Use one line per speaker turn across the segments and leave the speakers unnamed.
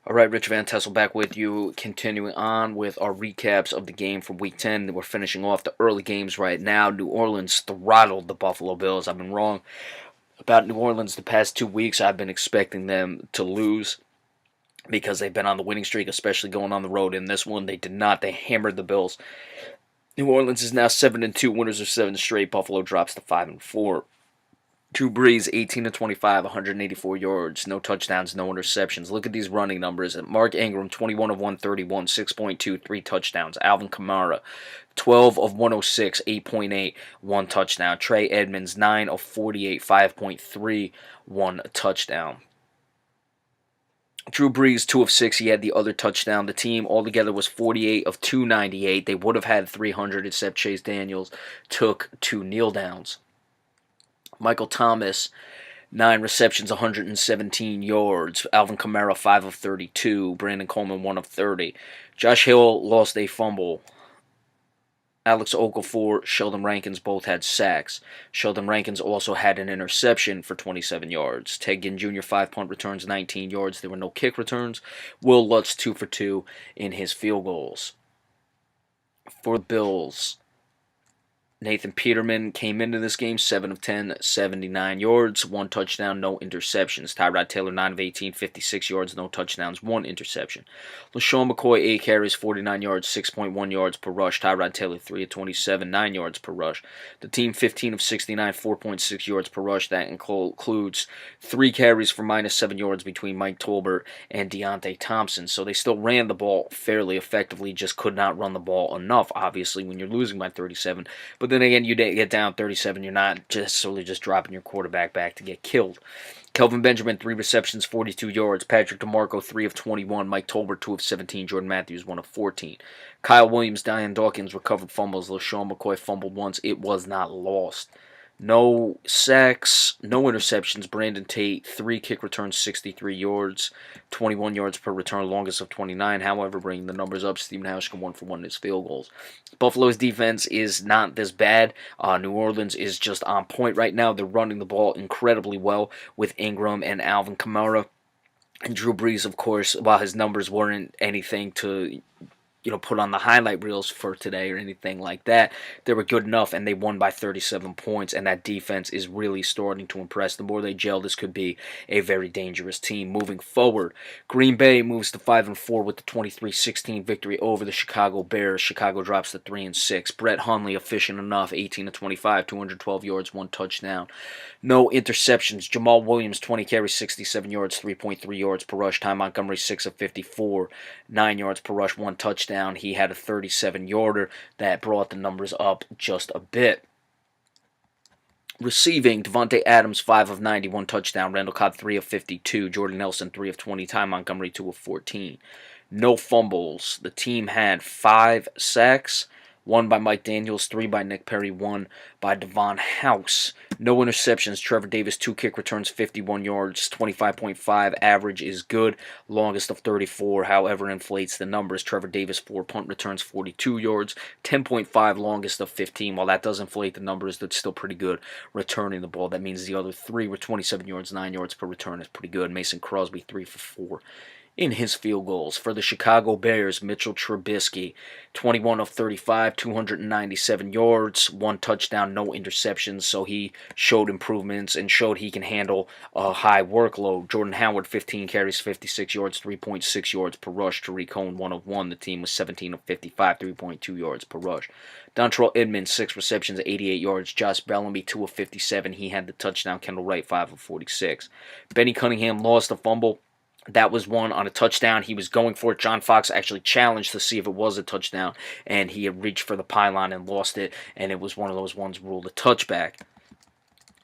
All right, Rich Van Tessel back with you, continuing on with our recaps of the game from Week 10. We're finishing off the early games right now. New Orleans throttled the Buffalo Bills. I've been wrong about New Orleans the past 2 weeks. I've been expecting them to lose because they've been on the winning streak, especially going on the road. In this one, they did not. They hammered the Bills. New Orleans is now 7-2, winners of 7 straight. Buffalo drops to 5-4. Drew Brees, 18 to 25, 184 yards, no touchdowns, no interceptions. Look at these running numbers. Mark Ingram, 21 of 131, 6.2, 3 touchdowns. Alvin Kamara, 12 of 106, 8.8, 1 touchdown. Trey Edmonds, 9 of 48, 5.3, 1 touchdown. Drew Brees, 2 of 6. He had the other touchdown. The team altogether was 48 of 298. They would have had 300 except Chase Daniels took 2 kneel downs. Michael Thomas, 9 receptions, 117 yards. Alvin Kamara, 5 of 32. Brandon Coleman, 1 of 30. Josh Hill lost a fumble. Alex Okafor, Sheldon Rankins both had sacks. Sheldon Rankins also had an interception for 27 yards. Ted Ginn Jr., 5 punt returns, 19 yards. There were no kick returns. Will Lutz, 2 for 2 in his field goals. For the Bills, Nathan Peterman came into this game 7 of 10, 79 yards, 1 touchdown, no interceptions. Tyrod Taylor, 9 of 18, 56 yards, no touchdowns, 1 interception. LaShawn McCoy, 8 carries, 49 yards, 6.1 yards per rush. Tyrod Taylor, 3 of 27, 9 yards per rush. The team, 15 of 69, 4.6 yards per rush. That includes 3 carries for -7 yards between Mike Tolbert and Deontay Thompson. So they still ran the ball fairly effectively, just could not run the ball enough, obviously, when you're losing by 37. But then again, you get down 37, you're not just solely just dropping your quarterback back to get killed. Kelvin Benjamin, 3 receptions, 42 yards. Patrick DeMarco, 3 of 21. Mike Tolbert, 2 of 17. Jordan Matthews, 1 of 14. Kyle Williams, Dion Dawkins recovered fumbles. LaShawn McCoy fumbled once. It was not lost. No sacks, no interceptions. Brandon Tate, 3 kick returns, 63 yards, 21 yards per return, longest of 29. However, bringing the numbers up, Stephen Hauschka 1 for 1 in his field goals. Buffalo's defense is not this bad. New Orleans is just on point right now. They're running the ball incredibly well with Ingram and Alvin Kamara. And Drew Brees, of course, while his numbers weren't anything to put on the highlight reels for today or anything like that, they were good enough, and they won by 37 points, and that defense is really starting to impress. The more they gel, this could be a very dangerous team moving forward. Green Bay moves to 5-4 with the 23-16 victory over the Chicago Bears. Chicago drops to 3-6. Brett Hundley efficient enough, 18 to 25, 212 yards, 1 touchdown. No interceptions. Jamal Williams, 20 carries, 67 yards, 3.3 yards per rush. Ty Montgomery, 6 of 54, 9 yards per rush, 1 touchdown. He had a 37-yarder that brought the numbers up just a bit. Receiving, Devontae Adams, 5 of 91, touchdown. Randall Cobb, 3 of 52. Jordan Nelson, 3 of 20. Ty Montgomery, 2 of 14. No fumbles. The team had 5 sacks. 1 by Mike Daniels, 3 by Nick Perry, 1 by Devon House. No interceptions. Trevor Davis, 2 kick returns, 51 yards, 25.5. Average is good. Longest of 34, however, inflates the numbers. Trevor Davis, 4 punt returns, 42 yards, 10.5. Longest of 15. While that does inflate the numbers, that's still pretty good returning the ball. That means the other 3 were 27 yards, 9 yards per return is pretty good. Mason Crosby, 3 for 4 in his field goals. For the Chicago Bears, Mitchell Trubisky, 21 of 35, 297 yards, 1 touchdown, no interceptions, so he showed improvements and showed he can handle a high workload. Jordan Howard, 15 carries, 56 yards, 3.6 yards per rush. Tariq Cohen, 1 of 1. The team was 17 of 55, 3.2 yards per rush. Dontrell Edmonds, 6 receptions, 88 yards. Josh Bellamy, 2 of 57. He had the touchdown. Kendall Wright, 5 of 46. Benny Cunningham lost a fumble. That was one on a touchdown. He was going for it. John Fox actually challenged to see if it was a touchdown, and he had reached for the pylon and lost it, and it was one of those ones ruled a touchback.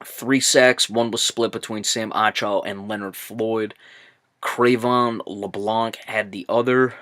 3 sacks. 1 was split between Sam Acho and Leonard Floyd. Cravon LeBlanc had the other,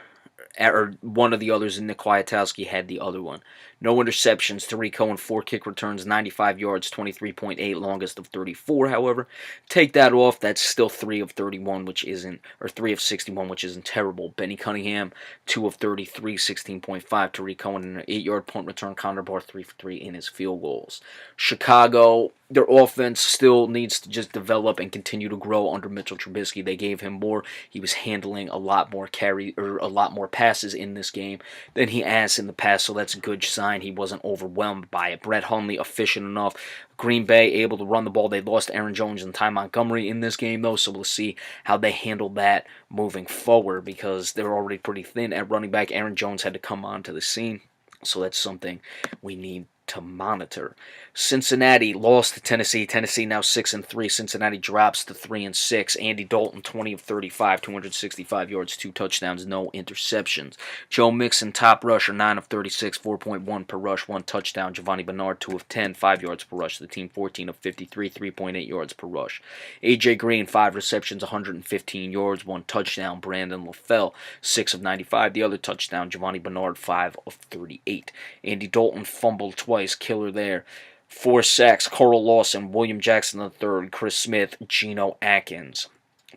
or one of the others, and Nick Kwiatkowski had the other one. No interceptions. Tariq Cohen, 4 kick returns, 95 yards, 23.8, longest of 34, however. Take that off, that's still 3 of 31, which isn't, or 3 of 61, which isn't terrible. Benny Cunningham, 2 of 33, 16.5. Tariq Cohen, an 8-yard punt return. Connor Barr, 3 for 3 in his field goals. Chicago, their offense still needs to just develop and continue to grow under Mitchell Trubisky. They gave him more. He was handling a lot more a lot more passes in this game than he has in the past, so that's a good sign. He wasn't overwhelmed by it. Brett Hundley, efficient enough. Green Bay able to run the ball. They lost Aaron Jones and Ty Montgomery in this game, though, so we'll see how they handle that moving forward because they're already pretty thin at running back. Aaron Jones had to come onto the scene, so that's something we need to monitor. Cincinnati lost to Tennessee. Tennessee now 6-3. Cincinnati drops to 3-6. Andy Dalton 20 of 35, 265 yards, 2 touchdowns, no interceptions. Joe Mixon top rusher 9 of 36, 4.1 per rush, 1 touchdown. Giovanni Bernard 2 of 10, 5 yards per rush. The team 14 of 53, 3.8 yards per rush. AJ Green 5 receptions, 115 yards, 1 touchdown. Brandon LaFell 6 of 95, the other touchdown. Giovanni Bernard 5 of 38. Andy Dalton fumbled twice. Killer there. 4 sacks. Carl Lawson, William Jackson III, Chris Smith, Geno Atkins.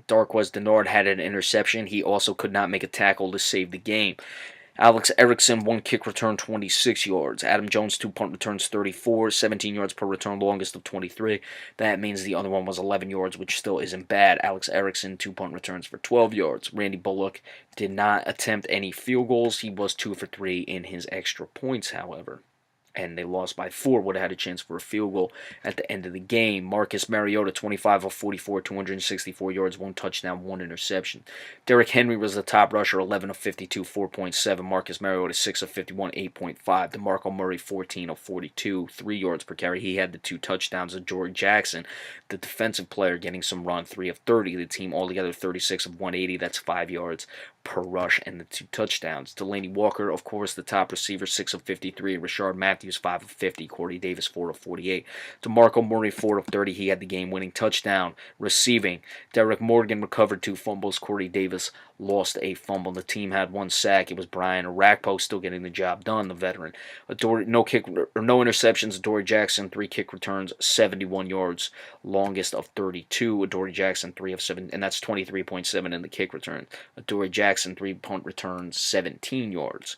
Darqueze Dennard had an interception. He also could not make a tackle to save the game. Alex Erickson, 1 kick return, 26 yards. Adam Jones, 2 punt returns, 34, 17 yards per return, longest of 23. That means the other one was 11 yards, which still isn't bad. Alex Erickson, 2 punt returns for 12 yards. Randy Bullock did not attempt any field goals. He was 2 for 3 in his extra points, however. And they lost by 4, would have had a chance for a field goal at the end of the game. Marcus Mariota, 25 of 44, 264 yards, 1 touchdown, 1 interception. Derrick Henry was the top rusher, 11 of 52, 4.7. Marcus Mariota, 6 of 51, 8.5. DeMarco Murray, 14 of 42, 3 yards per carry. He had the 2 touchdowns. George Jackson, the defensive player, getting some run, 3 of 30. The team altogether, 36 of 180. That's 5 yards per rush and the 2 touchdowns. Delaney Walker, of course, the top receiver, 6 of 53. Rashard Matthews, 5 of 50. Corey Davis, 4 of 48. DeMarco Murray, 4 of 30. He had the game-winning touchdown. Receiving, Derek Morgan recovered 2 fumbles. Corey Davis lost a fumble. The team had 1 sack. It was Brian Orakpo still getting the job done, the veteran. No interceptions. Adoree Jackson, 3 kick returns, 71 yards, longest of 32. Adoree Jackson, 3 of 7, and that's 23.7 in the kick return. Adoree Jackson, 3 punt returns, 17 yards.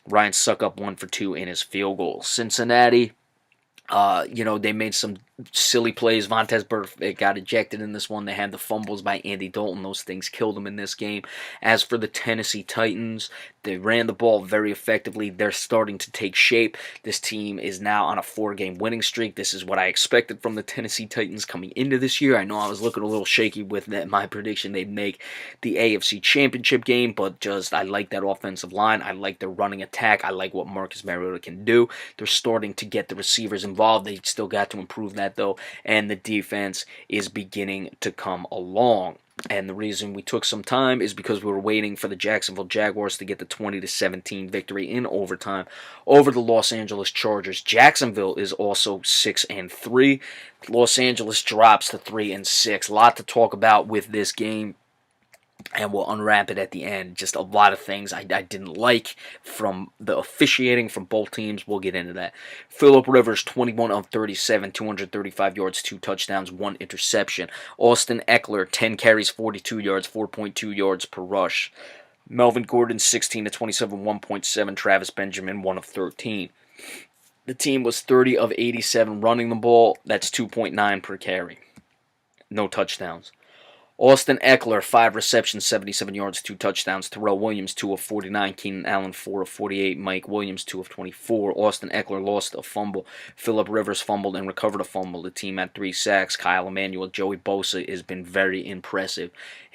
Ryan Succop 1 for 2 in his field goal. Cincinnati, they made some silly plays. Vontaze Burfict got ejected in this one. They had the fumbles by Andy Dalton. Those things killed them in this game. As for the Tennessee Titans, they ran the ball very effectively. They're starting to take shape. This team is now on a 4-game winning streak. This is what I expected from the Tennessee Titans coming into this year. I know I was looking a little shaky with my prediction they'd make the AFC Championship game, but I like that offensive line. I like their running attack. I like what Marcus Mariota can do. They're starting to get the receivers involved. They still got to improve that, though, and the defense is beginning to come along. And the reason we took some time is because we were waiting for the Jacksonville Jaguars to get the 20-17 victory in overtime over the Los Angeles Chargers. Jacksonville is also 6-3. Los Angeles drops to 3-6. A lot to talk about with this game, and we'll unwrap it at the end. Just a lot of things I didn't like from the officiating from both teams. We'll get into that. Phillip Rivers, 21 of 37, 235 yards, 2 touchdowns, 1 interception. Austin Eckler, 10 carries, 42 yards, 4.2 yards per rush. Melvin Gordon, 16 of 27, 1.7. Travis Benjamin, 1 of 13. The team was 30 of 87 running the ball. That's 2.9 per carry. No touchdowns. Austin Eckler, 5 receptions, 77 yards, 2 touchdowns. Terrell Williams, 2 of 49. Keenan Allen, 4 of 48. Mike Williams, 2 of 24. Austin Eckler lost a fumble. Phillip Rivers fumbled and recovered a fumble. The team had 3 sacks. Kyle Emanuel, Joey Bosa has been very impressive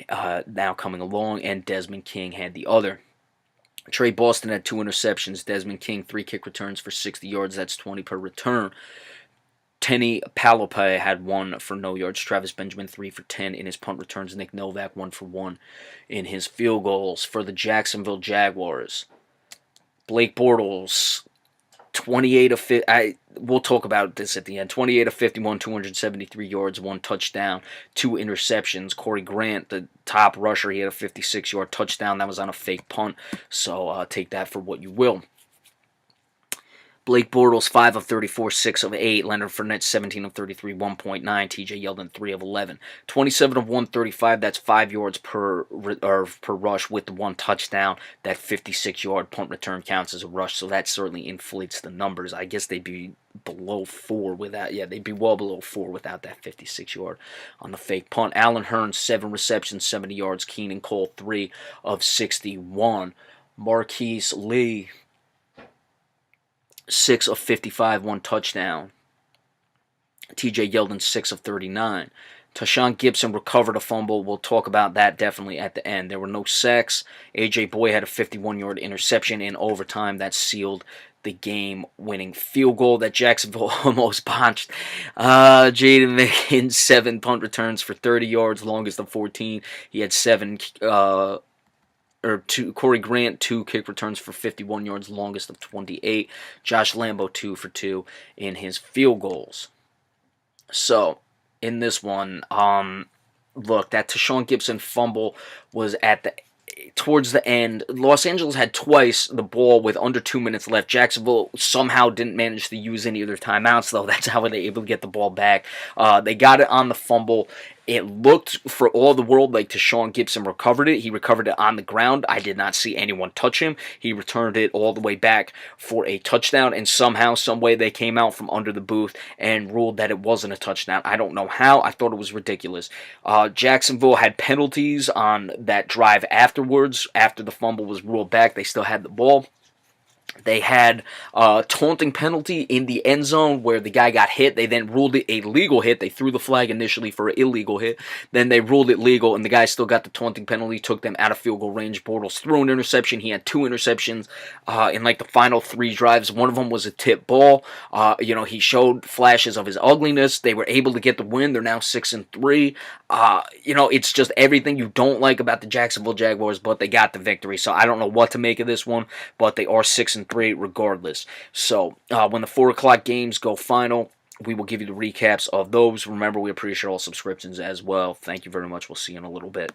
now coming along, and Desmond King had the other. Trey Boston had 2 interceptions. Desmond King, 3 kick returns for 60 yards. That's 20 per return. Tenny Palapai had 1 for no yards. Travis Benjamin, 3 for 10 in his punt returns. Nick Novak, 1 for 1 in his field goals. For the Jacksonville Jaguars, Blake Bortles, 28 of 50. We'll talk about this at the end. 28 of 51, 273 yards, 1 touchdown, 2 interceptions. Corey Grant, the top rusher, he had a 56-yard touchdown. That was on a fake punt, so take that for what you will. Blake Bortles, 5 of 34, 6 of 8. Leonard Fournette, 17 of 33, 1.9. TJ Yeldon, 3 of 11. 27 of 135, that's 5 yards per rush with the 1 touchdown. That 56-yard punt return counts as a rush, so that certainly inflates the numbers. I guess they'd be below 4 without, they'd be well below 4 without that 56-yard on the fake punt. Allen Hurns, 7 receptions, 70 yards. Keenan Cole, 3 of 61. Marquise Lee, 6 of 55, 1 touchdown. TJ Yeldon, 6 of 39. Tashawn Gibson recovered a fumble. We'll talk about that definitely at the end. There were no sacks. A.J. Boyd had a 51-yard interception in overtime that sealed the game-winning field goal that Jacksonville almost botched. Jaden Mickens, 7 punt returns for 30 yards, longest of 14. He had 7 Corey Grant, 2 kick returns for 51 yards, longest of 28. Josh Lambo, 2 for 2 in his field goals. So, in this one, look, that Tashawn Gibson fumble was towards the end. Los Angeles had twice the ball with under 2 minutes left. Jacksonville somehow didn't manage to use any of their timeouts, though. That's how they were able to get the ball back. They got it on the fumble. It looked for all the world like Tashawn Gibson recovered it. He recovered it on the ground. I did not see anyone touch him. He returned it all the way back for a touchdown, and somehow, some way, they came out from under the booth and ruled that it wasn't a touchdown. I don't know how. I thought it was ridiculous. Jacksonville had penalties on that drive afterwards. After the fumble was ruled back, they still had the ball. They had a taunting penalty in the end zone where the guy got hit. They then ruled it a legal hit. They threw the flag initially for an illegal hit. Then they ruled it legal, and the guy still got the taunting penalty, took them out of field goal range. Bortles threw an interception. He had 2 interceptions in like the final 3 drives. One of them was a tip ball. He showed flashes of his ugliness. They were able to get the win. They're now 6-3. It's just everything you don't like about the Jacksonville Jaguars, but they got the victory. So I don't know what to make of this one, but they are 6-3 regardless. So when the 4 o'clock games go final, we will give you the recaps of those. Remember, we appreciate all subscriptions as well. Thank you very much. We'll see you in a little bit.